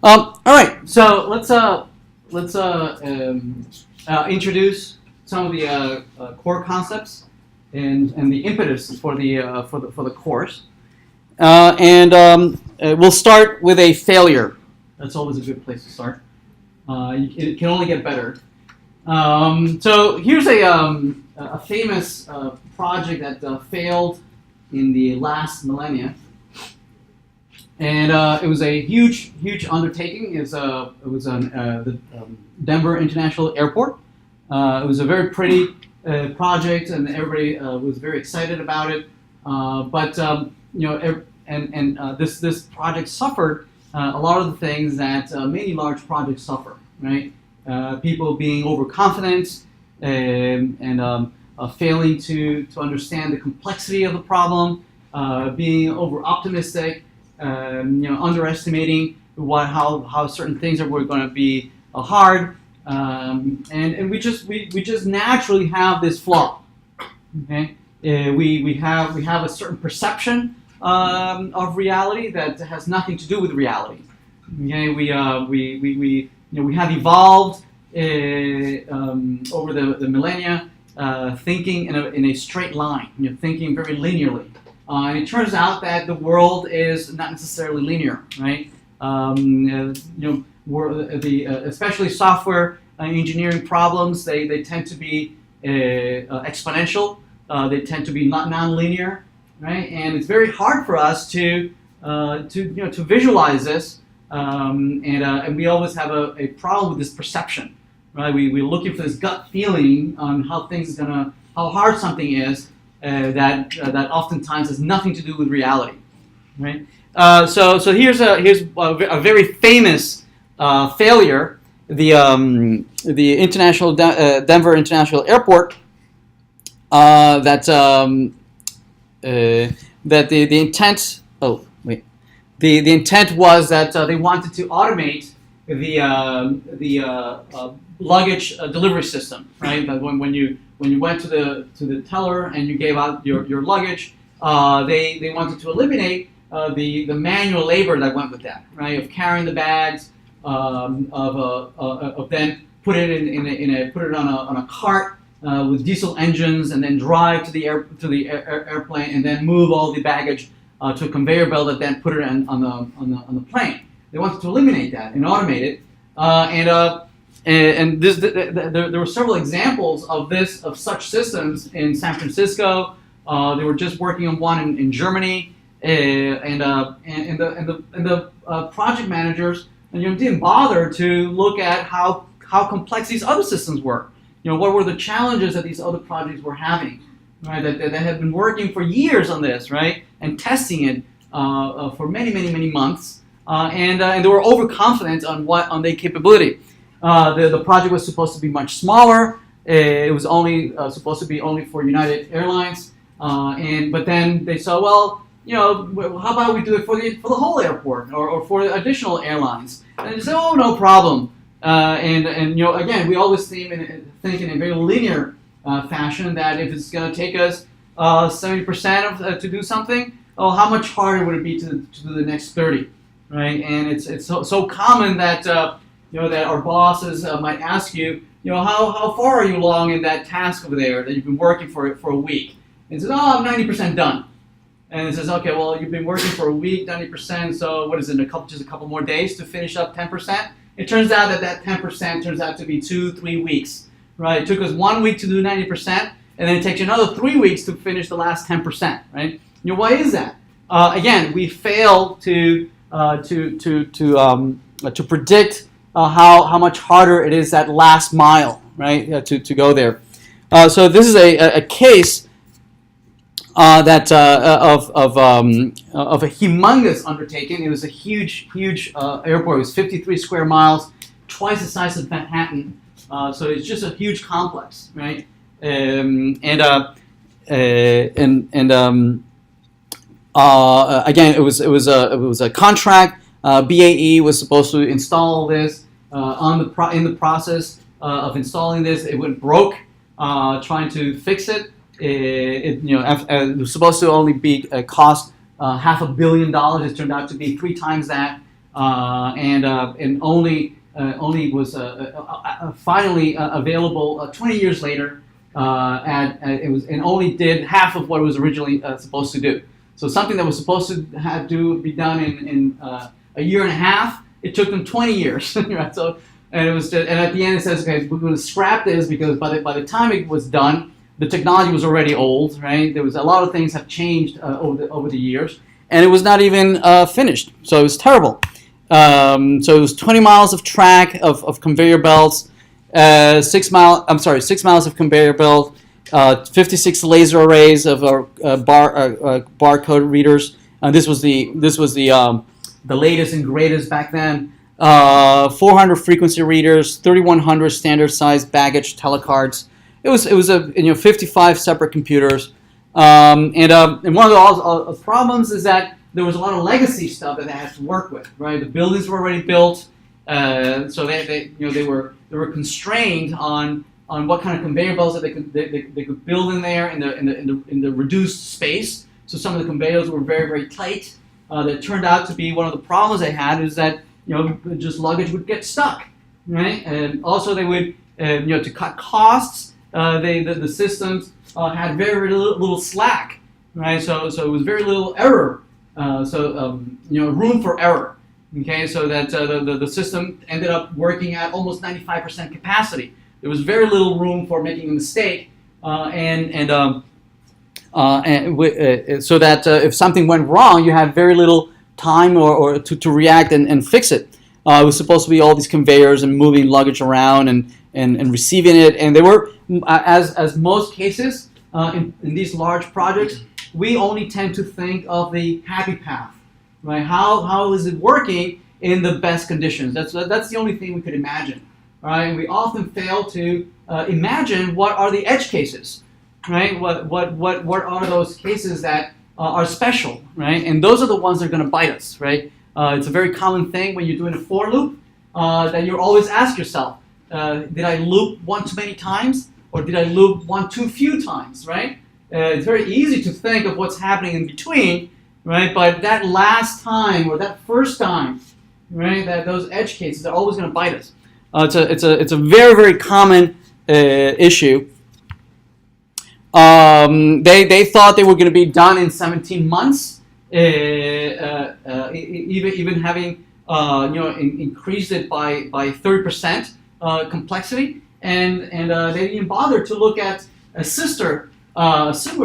All right, so let's introduce some of the core concepts and the impetus for the course, we'll start with a failure. That's always a good place to start. It can only get better. So here's a famous project that failed in the last millennia. And it was a huge undertaking. It was the Denver International Airport. It was a very pretty project, and everybody was very excited about it. This project suffered a lot of the things that many large projects suffer, right? People being overconfident and failing to understand the complexity of the problem, being over optimistic. Underestimating how certain things were going to be hard, and we just naturally have this flaw. Okay, we have a certain perception of reality that has nothing to do with reality. Okay, we have evolved over the millennia, thinking in a straight line, thinking very linearly. And it turns out that the world is not necessarily linear, right? Especially software engineering problems, they tend to be exponential. They tend to be non-linear, right? And it's very hard for us to visualize this. And we always have a problem with this perception, right? We're looking for this gut feeling on how hard something is. That oftentimes has nothing to do with reality, right? So here's a very famous failure, the Denver International Airport. That the intent. Oh wait, the intent was that they wanted to automate the luggage delivery system, right? That when you went to the teller and you gave out your luggage, they wanted to eliminate the manual labor that went with that, right? Of carrying the bags, of then put it on a cart with diesel engines, and then drive to the airplane, and then move all the baggage to a conveyor belt, that then put it on the plane. They wanted to eliminate that and automate it, there were several examples of such systems in San Francisco. They were just working on one in Germany, and the project managers didn't bother to look at how complex these other systems were. What were the challenges that these other projects were having, right? That had been working for years on this, right, and testing it for many months, and they were overconfident on their capability. The project was supposed to be much smaller. It was only supposed to be only for United Airlines, but then they saw, well, how about we do it for the whole airport or for additional airlines? And they said, oh, no problem. Again, we always think in a very linear fashion, that if it's going to take us 70% to do something, how much harder would it be to do the next 30, right? And it's so common that that our bosses might ask you, how far are you along in that task over there that you've been working for a week? And it says, oh, I'm 90% done. And it says, okay, well, you've been working for a week, 90%, so what is it, just a couple more days to finish up 10%? It turns out that 10% turns out to be 2-3 weeks, right? It took us 1 week to do 90%, and then it takes you another 3 weeks to finish the last 10%, right? Why is that? Again, we fail to predict how much harder it is that last mile, right, to go there. So this is a case of a humongous undertaking. It was a huge airport. It was 53 square miles, twice the size of Manhattan. So it's just a huge complex, right? Again, it was a contract. BAE was supposed to install this. In the process of installing this, it went broke. Trying to fix it. It was supposed to only be cost $500 million. It turned out to be 3 times that. and only was finally available 20 years later. And only did half of what it was originally supposed to do. So something that was supposed to be done in a year and a half, it took them 20 years. Right? So, and it was and at the end it says, okay, we're going to scrap this because by the time it was done, the technology was already old. Right? There was a lot of things have changed over the years, and it was not even finished. So it was terrible. So it was 20 miles of track of conveyor belts. 6 miles of conveyor belt, 56 laser arrays of barcode readers. This was the latest and greatest back then. 400 frequency readers, 3,100 standard size baggage telecards. It was 55 separate computers. And one of the problems is that there was a lot of legacy stuff that they had to work with. Right, the buildings were already built, so they were constrained on what kind of conveyor belts that they could build in there in the reduced space. So some of the conveyors were very, very tight. That turned out to be one of the problems they had is that just luggage would get stuck, right? And also they would to cut costs. The systems had very little slack, right? So it was very little error. Room for error. Okay, so that the system ended up working at almost 95% capacity. There was very little room for making a mistake, so that if something went wrong, you had very little time or to react and fix it. It was supposed to be all these conveyors and moving luggage around and receiving it, and they were, as most cases in these large projects, we only tend to think of the happy path. Right? How is it working in the best conditions? That's the only thing we could imagine. Right? And we often fail to imagine what are the edge cases. Right? What are those cases that are special? Right? And those are the ones that are going to bite us. Right? It's a very common thing when you're doing a for loop that you always ask yourself, did I loop one too many times, or did I loop one too few times? Right? It's very easy to think of what's happening in between. Right, but that last time or that first time, right, that those edge cases are always going to bite us. It's a very, very common issue. They thought they were going to be done in 17 months, even having increased it by 30% complexity, and they didn't bother to look at a similar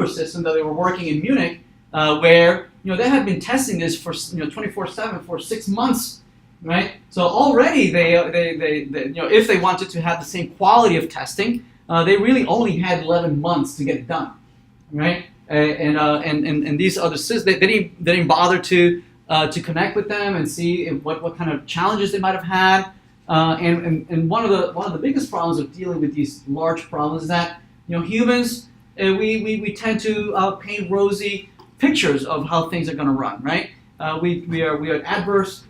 system that they were working in Munich, where they had been testing this for 24/7 for 6 months, right? So already they if they wanted to have the same quality of testing, they really only had 11 months to get it done, right? And these other systems, they didn't bother to connect with them and see what kind of challenges they might have had. And one of the biggest problems of dealing with these large problems is that humans we tend to paint rosy pictures of how things are going to run, right? We are adverse.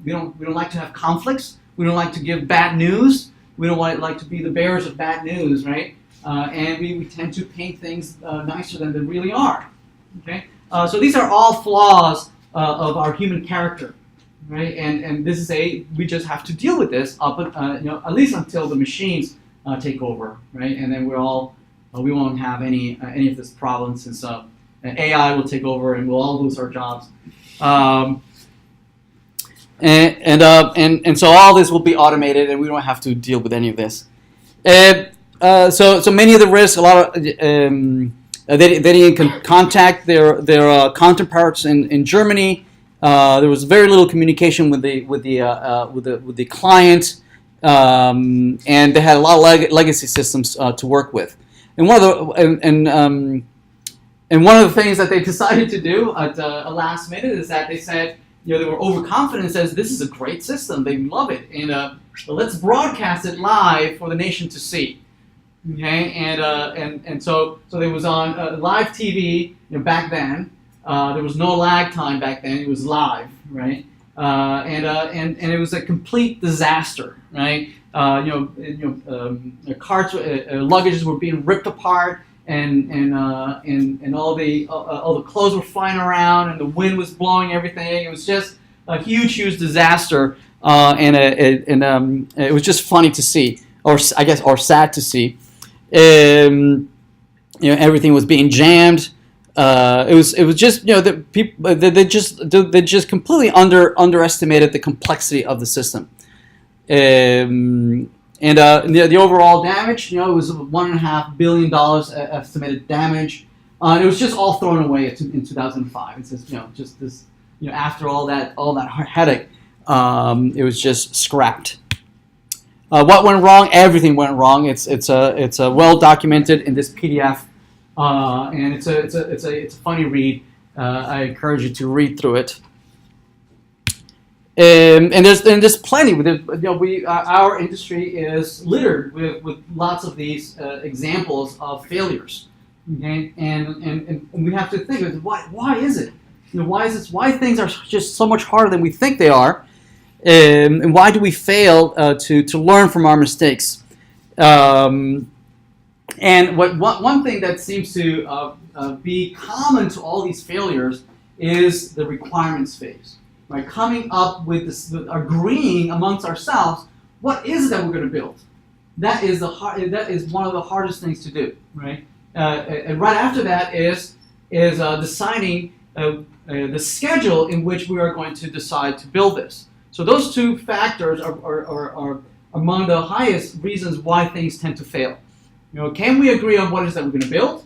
We don't like to have conflicts. We don't like to give bad news. We don't like to be the bearers of bad news, right? And we tend to paint things nicer than they really are. Okay, so these are all flaws of our human character, right? And this is we just have to deal with this at least until the machines take over, right? And then we won't have any of this problem since AI will take over and we'll all lose our jobs. And so all this will be automated and we don't have to deal with any of this. So many of the risks, a lot of they didn't contact their counterparts in Germany. There was very little communication with the client, and they had a lot of legacy systems to work with. And one of the things that they decided to do at a last minute is that they said, they were overconfident, says this is a great system, they love it, and let's broadcast it live for the nation to see. Okay, and so it was on live TV. Back then, there was no lag time back then. It was live, right? And it was a complete disaster, right? Carts, luggages were being ripped apart, and all the clothes were flying around, and the wind was blowing everything. It was just a huge disaster, and it was just funny to see, or I guess, or sad to see. Everything was being jammed. It was just the people they just completely underestimated the complexity of the system. The overall damage, it was $1.5 billion estimated damage. It was just all thrown away in 2005. It's just this, after all that headache, it was just scrapped. What went wrong? Everything went wrong. It's well documented in this PDF, and it's a funny read. I encourage you to read through it. And there's plenty. Our industry is littered with lots of these examples of failures. Okay, and we have to think, why is it? Why things are just so much harder than we think they are, and why do we fail to learn from our mistakes? And one thing that seems to be common to all these failures is the requirements phase. Right, coming up with this, agreeing amongst ourselves, what is it that we're going to build? That is one of the hardest things to do, right? And right after that is deciding the schedule in which we are going to decide to build this. So those two factors are among the highest reasons why things tend to fail. Can we agree on what it is that we're going to build?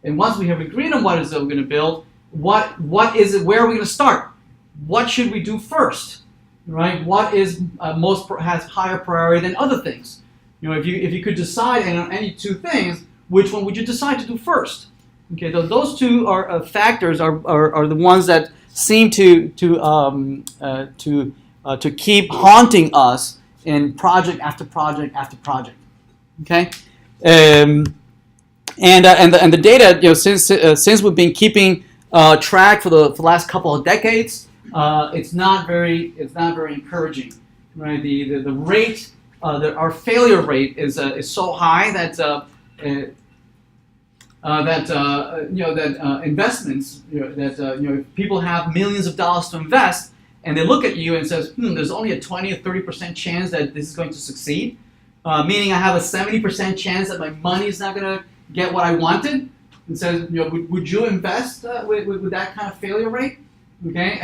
And once we have agreed on what it is that we're going to build, what is it? Where are we going to start? What should we do first, right? What is has higher priority than other things? If you could decide on any two things, which one would you decide to do first? Okay, those two factors are the ones that seem to keep haunting us in project after project after project. Okay, and the data, since we've been keeping track for the last couple of decades. It's not very encouraging, right? The rate, our failure rate is so high that investments, if people have millions of dollars to invest, and they look at you and says, there's only a 20 or 30% chance that this is going to succeed, meaning I have a 70% chance that my money is not going to get what I wanted, and says, would you invest with that kind of failure rate? Okay,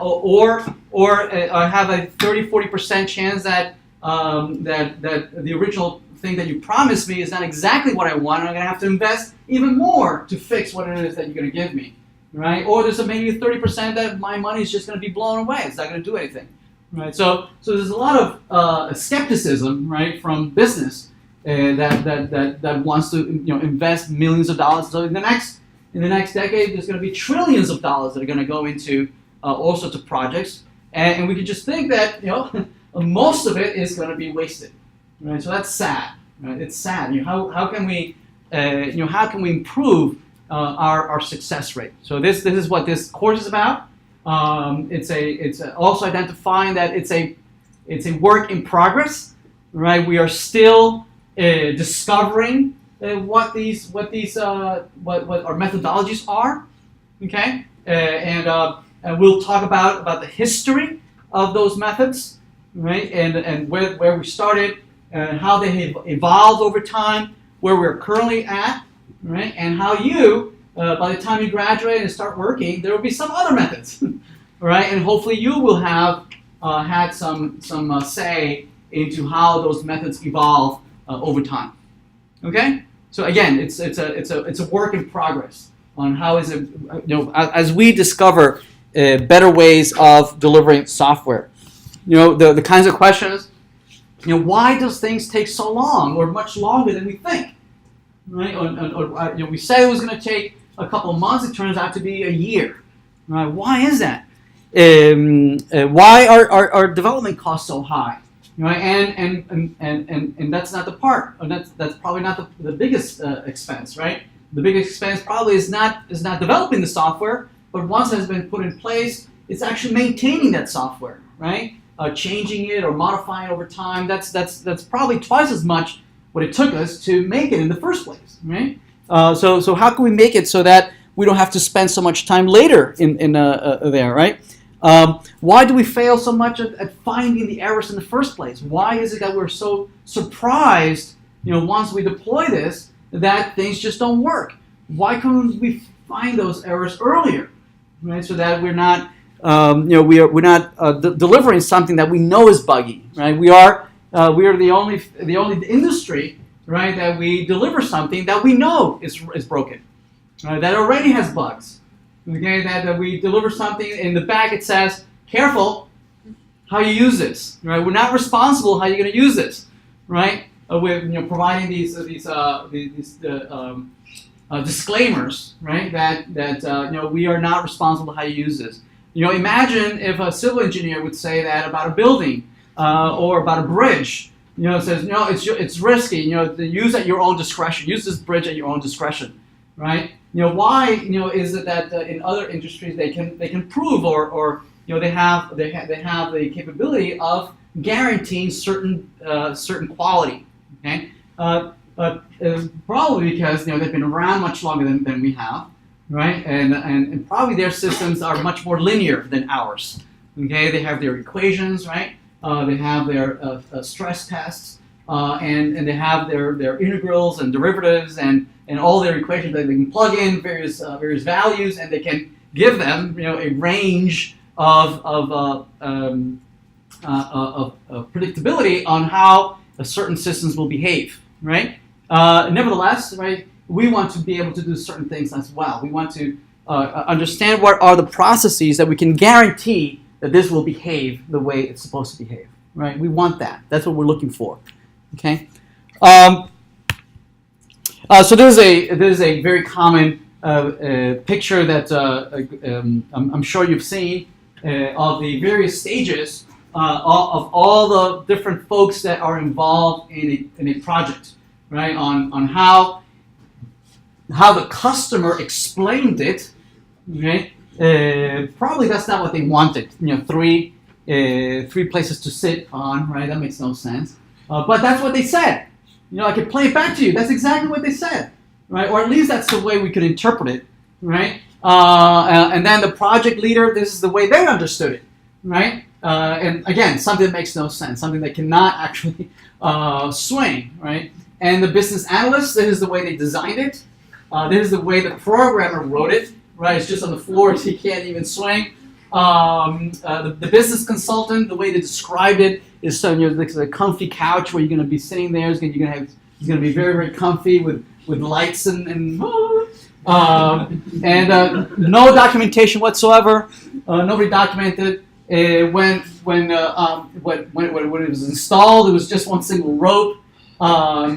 or have a 30-40% chance that that the original thing that you promised me is not exactly what I want, and I'm going to have to invest even more to fix what it is that you're going to give me, right? Or there's maybe 30% that my money is just going to be blown away. It's not going to do anything, right? So there's a lot of skepticism, right, from business that wants to invest millions of dollars. So in the next decade, there's going to be trillions of dollars that are going to go into all sorts of projects, and we can just think that most of it is going to be wasted, right? So that's sad, right? It's sad. How can we improve our success rate? So this is what this course is about. It's also identifying that it's a work in progress, right? We are still discovering what our methodologies are, okay? And we'll talk about the history of those methods, right? And where we started, and how they have evolved over time, where we're currently at, right? And how by the time you graduate and start working, there will be some other methods, right? And hopefully you will have had some say into how those methods evolve over time. Okay? So again, it's a work in progress on how is it, as we discover better ways of delivering software. The kinds of questions, why does things take so long or much longer than we think? Right? Or we said it was going to take a couple of months, it turns out to be a year. Right? Why is that? Why are development costs so high? Right? And that's not the part. That's probably not the biggest expense, right? The biggest expense probably is not developing the software, but once it has been put in place, it's actually maintaining that software, right? Changing it or modifying it over time. That's probably twice as much what it took us to make it in the first place, right? So how can we make it so that we don't have to spend so much time later in there, right? Why do we fail so much at finding the errors in the first place? Why is it that we're so surprised, once we deploy this, that things just don't work? Why couldn't we find those errors earlier, right? So that we're not, we're not delivering something that we know is buggy, right? We are the only industry, right, that we deliver something that we know is broken, right, that already has bugs. Okay, that we deliver something in the back. It says, "Careful how you use this." Right, we're not responsible how you're going to use this. Right, with providing these disclaimers. Right, that we are not responsible how you use this. Imagine if a civil engineer would say that about a building or about a bridge. It says, "No, it's risky. Use at your own discretion. Use this bridge at your own discretion." Right. Why is it that in other industries they can prove or they have the capability of guaranteeing certain quality, okay? Probably because they've been around much longer than we have, right? And probably their systems are much more linear than ours. Okay, they have their equations, right? They have their stress tests, and they have their integrals and derivatives and all their equations that they can plug in various values, and they can give them a range of predictability on how certain systems will behave, right? Nevertheless, right, we want to be able to do certain things as well. We want to understand what are the processes that we can guarantee that this will behave the way it's supposed to behave, right? We want that. That's what we're looking for. Okay. So there's a very common picture that I'm sure you've seen of the various stages of all the different folks that are involved in a project, right? On how the customer explained it, okay? Probably that's not what they wanted. Three places to sit on, right? That makes no sense. But that's what they said. I could play it back to you. That's exactly what they said, right? Or at least that's the way we could interpret it, right? And then the project leader, this is the way they understood it, right? And again, something that makes no sense, something that cannot actually swing, right? And the business analyst, this is the way they designed it. This is the way the programmer wrote it, right? It's just on the floor, so you can't even swing. The business consultant, the way they described it is so there's a comfy couch where you're going to be sitting there. It's going to be very, very comfy with lights and no documentation whatsoever. Nobody documented when it was installed. It was just one single rope. All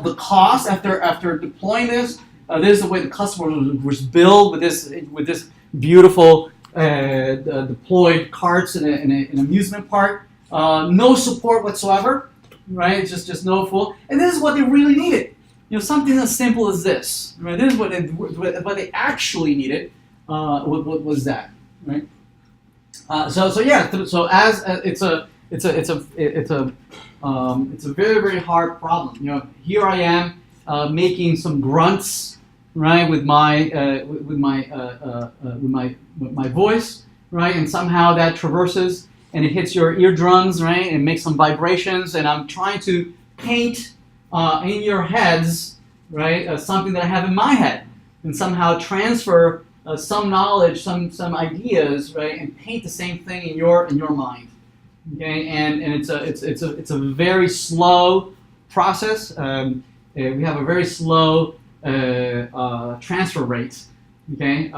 the cost after deploying this. This is the way the customer was billed with this beautiful deployed carts in an amusement park. No support whatsoever, right? It's just no full. And this is what they really needed. Something as simple as this, right? This is what they actually needed. What was that, right? So as it's a very, very hard problem. Here I am making some grunts, right, with my voice, right, and somehow that traverses and it hits your eardrums, right, and makes some vibrations, and I'm trying to paint in your heads, right, something that I have in my head, and somehow transfer some knowledge, some ideas, right, and paint the same thing in your mind, okay, and it's a very slow process. We have a very slow transfer rate, okay.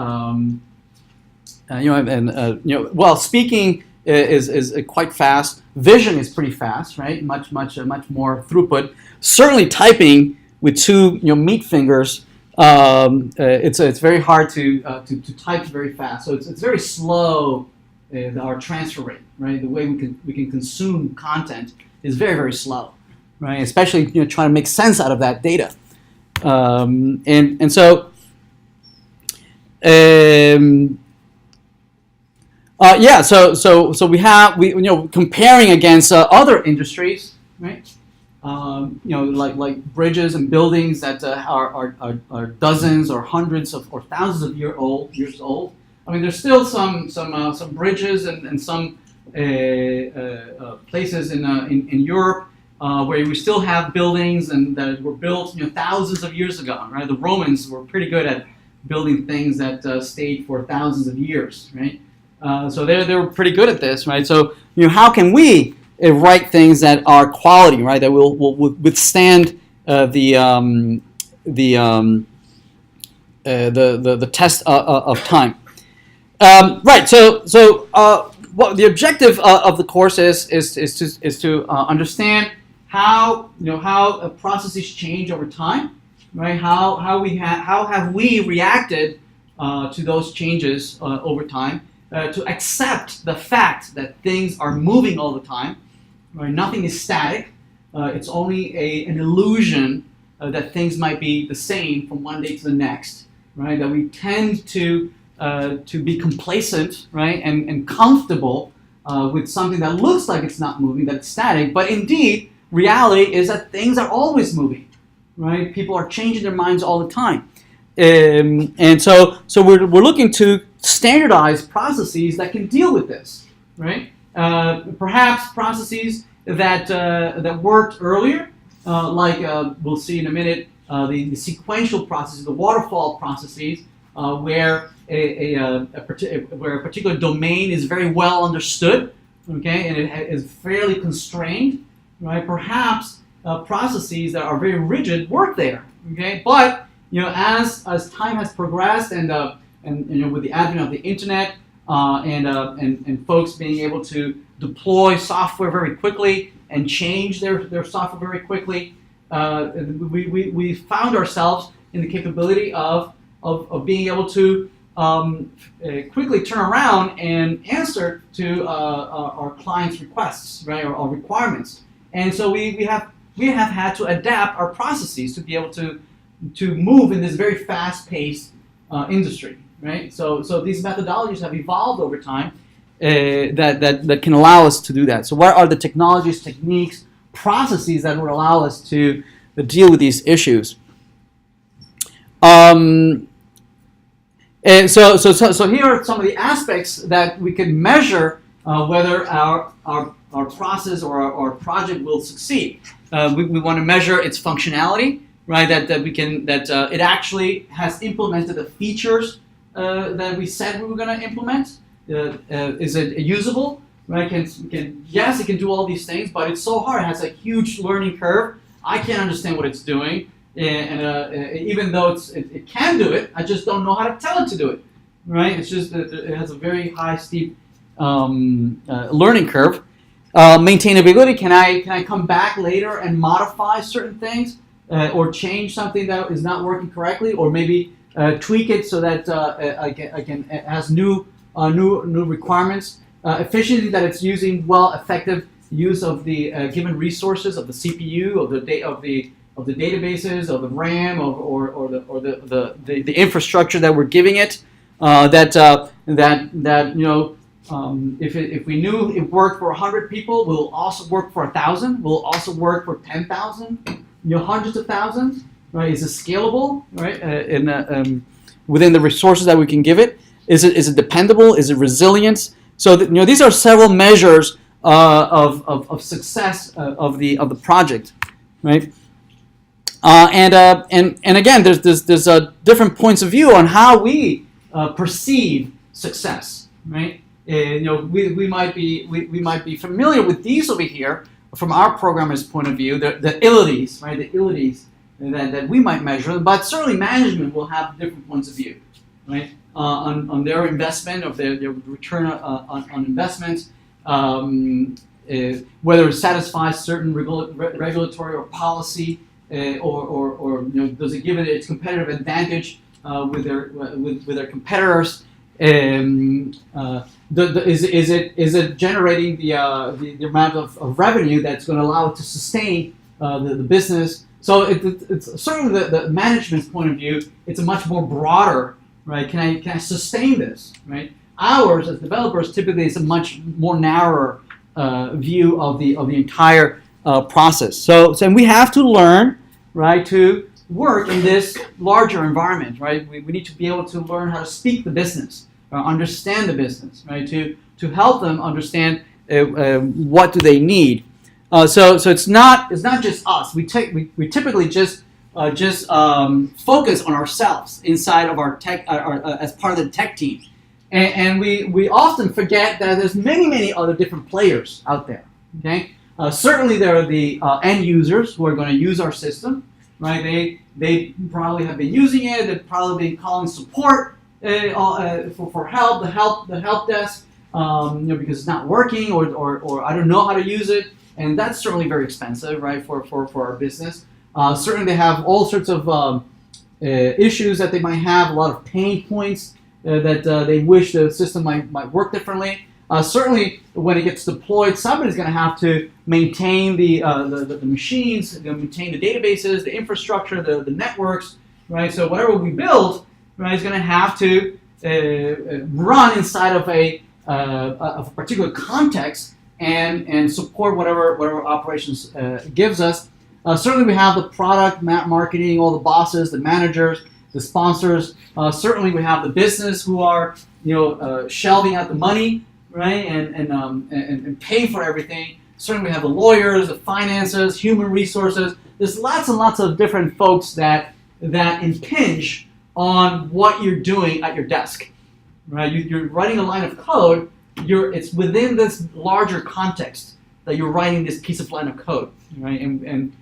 Well, speaking is quite fast. Vision is pretty fast, right? Much more throughput. Certainly, typing with two meat fingers, it's very hard to type very fast. So it's very slow. Our transfer rate, right? The way we can consume content is very, very slow, right? Especially trying to make sense out of that data. So we comparing against other industries, right? Like bridges and buildings that are dozens or hundreds or thousands of years old. I mean, there's still some bridges and some places in Europe where we still have buildings and that were built thousands of years ago, right? The Romans were pretty good at building things that stayed for thousands of years, right? So they were pretty good at this, right? So how can we write things that are quality, right? That will withstand the test of time. Right. So what the objective of the course is to understand how processes change over time, right? How have we reacted to those changes over time, to accept the fact that things are moving all the time, right? Nothing is static. It's only an illusion that things might be the same from one day to the next, right? That we tend to be complacent, right, and comfortable with something that looks like it's not moving, that's static, but indeed, reality is that things are always moving, right? People are changing their minds all the time. And so we're looking to standardize processes that can deal with this, right? Perhaps processes that worked earlier, like we'll see in a minute, the sequential processes, the waterfall processes, where a particular domain is very well understood, okay, and it is fairly constrained, right? Perhaps processes that are very rigid work there, okay. But as time has progressed, and with the advent of the internet, and folks being able to deploy software very quickly and change their software very quickly, we found ourselves in the capability of being able to quickly turn around and answer to our clients' requests, right, or requirements. And so we have had to adapt our processes to be able to move in this very fast-paced industry, right? So these methodologies have evolved over time that can allow us to do that. So what are the technologies, techniques, processes that would allow us to deal with these issues? And so here are some of the aspects that we can measure whether our process or our project will succeed. We want to measure its functionality, right? That it actually has implemented the features that we said we were going to implement. Is it usable? Right? Yes, it can do all these things, but it's so hard. It has a huge learning curve. I can't understand what it's doing. And even though it can do it, I just don't know how to tell it to do it, right? It's just that it has a very high, steep learning curve. Maintainability, can I come back later and modify certain things or change something that is not working correctly, or maybe tweak it so that it has new requirements. Efficiency, that it's using effective use of the given resources of the CPU, of the databases, of the RAM, or the infrastructure that we're giving it. If we knew it worked for 100 people, will also work for 1,000. Will also work for 10,000. Hundreds of thousands. Right? Is it scalable? Right? Within the resources that we can give it. Is it dependable? Is it resilient? So these are several measures of success of the project, right? And again, there's different points of view on how we perceive success, right? We might be familiar with these over here from our programmer's point of view, the ilities, right? The ilities that we might measure, but certainly management will have different points of view, right? On their investment, of their return on investments, whether it satisfies certain regulatory or policy. Or does it give it its competitive advantage with their competitors? Is it generating the amount of revenue that's going to allow it to sustain the business? So it's certainly the management's point of view. It's a much more broader, right? Can I sustain this, right? Ours as developers typically is a much more narrower view of the entire process. So we have to learn, right, to work in this larger environment, right? We need to be able to learn how to speak the business, understand the business, right? To help them understand what do they need. So it's not just us. We typically just focus on ourselves inside of our tech as part of the tech team, and we often forget that there's many other different players out there. Okay, certainly there are the end users who are going to use our system, right? They probably have been using it. They've probably been calling support for help. The help desk, because it's not working or I don't know how to use it, and that's certainly very expensive, right? For our business. Certainly they have all sorts of issues that they might have, a lot of pain points that they wish the system might work differently. Certainly when it gets deployed, somebody's going to have to maintain the machines, maintain the databases, the infrastructure, the networks, right? So whatever we build, right, is going to have to run inside of a particular context and support whatever operations gives us. Certainly we have the product, marketing, all the bosses, the managers, the sponsors. Certainly we have the business who are shelving out the money, right, and pay for everything. Certainly we have the lawyers, the finances, human resources. There's lots and lots of different folks that impinge on what you're doing at your desk, right? You're writing a line of code. It's within this larger context that you're writing this piece of line of code, right? And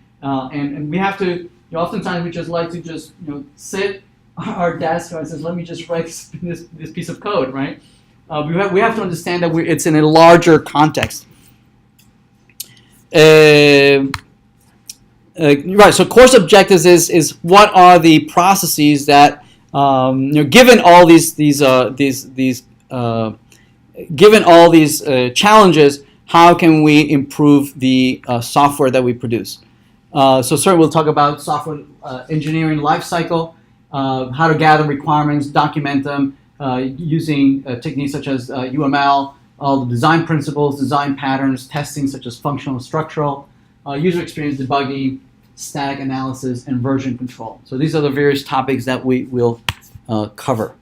we have to. Oftentimes we just like to just sit at our desk and says, let me just write this piece of code, right? We have to understand that it's in a larger context. Right. So course objectives is what are the processes that given all these given all these challenges, how can we improve the software that we produce? So certainly we'll talk about software engineering lifecycle, how to gather requirements, document them using techniques such as UML, all the design principles, design patterns, testing such as functional and structural, user experience debugging, static analysis, and version control. So these are the various topics that we will cover.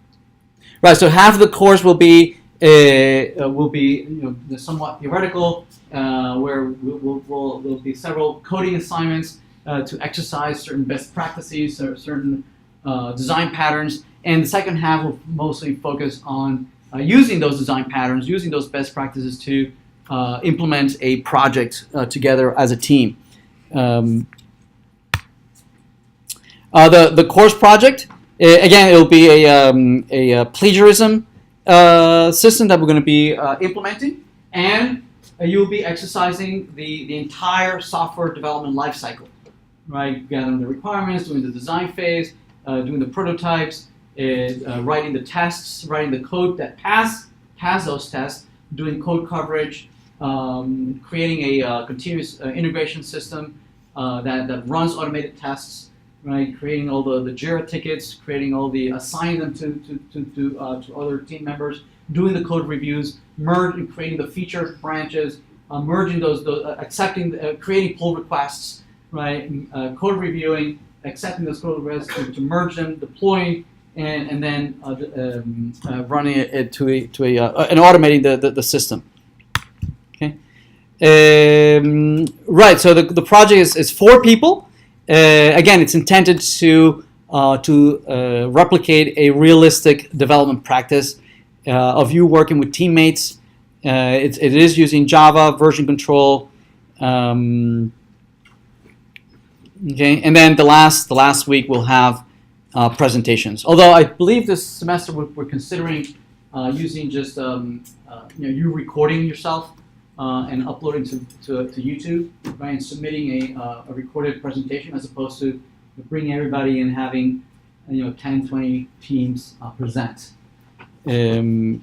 Right. So half of the course will be somewhat theoretical, where there'll be several coding assignments to exercise certain best practices or certain design patterns, and the second half will mostly focus on using those design patterns, using those best practices to implement a project together as a team. The course project, again, it'll be a plagiarism system that we're going to be implementing, and you'll be exercising the entire software development lifecycle, right? Gathering the requirements, doing the design phase, doing the prototypes, writing the tests, writing the code that pass those tests, doing code coverage, creating a continuous integration system that runs automated tests, right? Creating all the Jira tickets, creating all the assigning them to other team members, doing the code reviews, creating the feature branches, merging those accepting, creating pull requests, right? Code reviewing, accepting those code requests to merge them, deploying, and then running it to and automating the system. Okay. Right. So the project is 4 people. Again, it's intended to replicate a realistic development practice of you working with teammates. It is using Java, version control. Okay, and then the last week we'll have presentations. Although I believe this semester we're considering using just you recording yourself and uploading to YouTube, right, and submitting a recorded presentation as opposed to bringing everybody and having 10, 20 teams present. I'm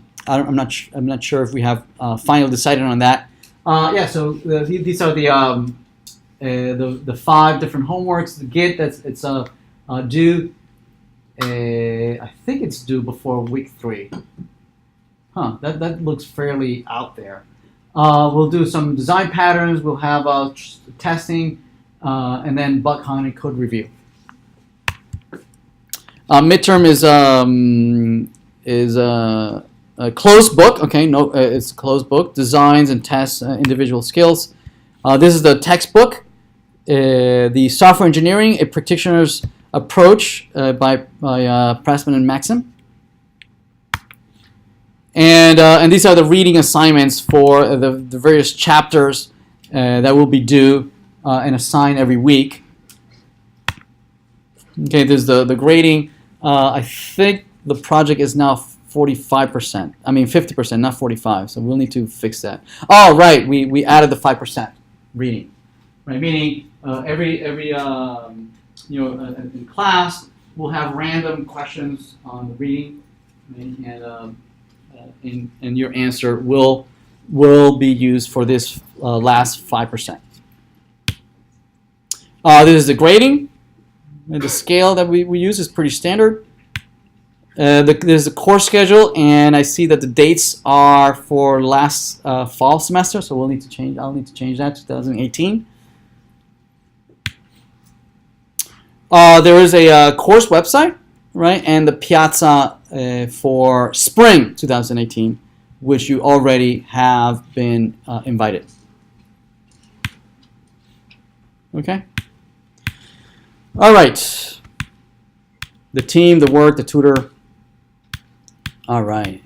not sure if we have finally decided on that. Yeah. So these are the 5 different homeworks. The Git it's due. I think it's due before week 3. Huh? That looks fairly out there. We'll do some design patterns. We'll have testing, and then bug hunt and code review. Midterm closed book. Okay, no, it's a closed book. Designs and tests individual skills. This is the textbook. The software engineering, a practitioner's approach by Pressman and Maxim. And these are the reading assignments for the various chapters that will be due and assigned every week. Okay, there's the grading. I think the project is now 45%. I mean 50%, not 45. So we'll need to fix that. Oh, right, we added the 5% reading. Right, meaning every in class we'll have random questions on the reading, right? And your answer will be used for this last 5%. This is the grading. And the scale that we use is pretty standard. There's the course schedule, and I see that the dates are for last fall semester, so we'll need to change. I'll need to change that to 2018. There is a course website, right, and the Piazza for spring 2018, which you already have been invited. Okay. All right. The team, the work, the tutor. All right.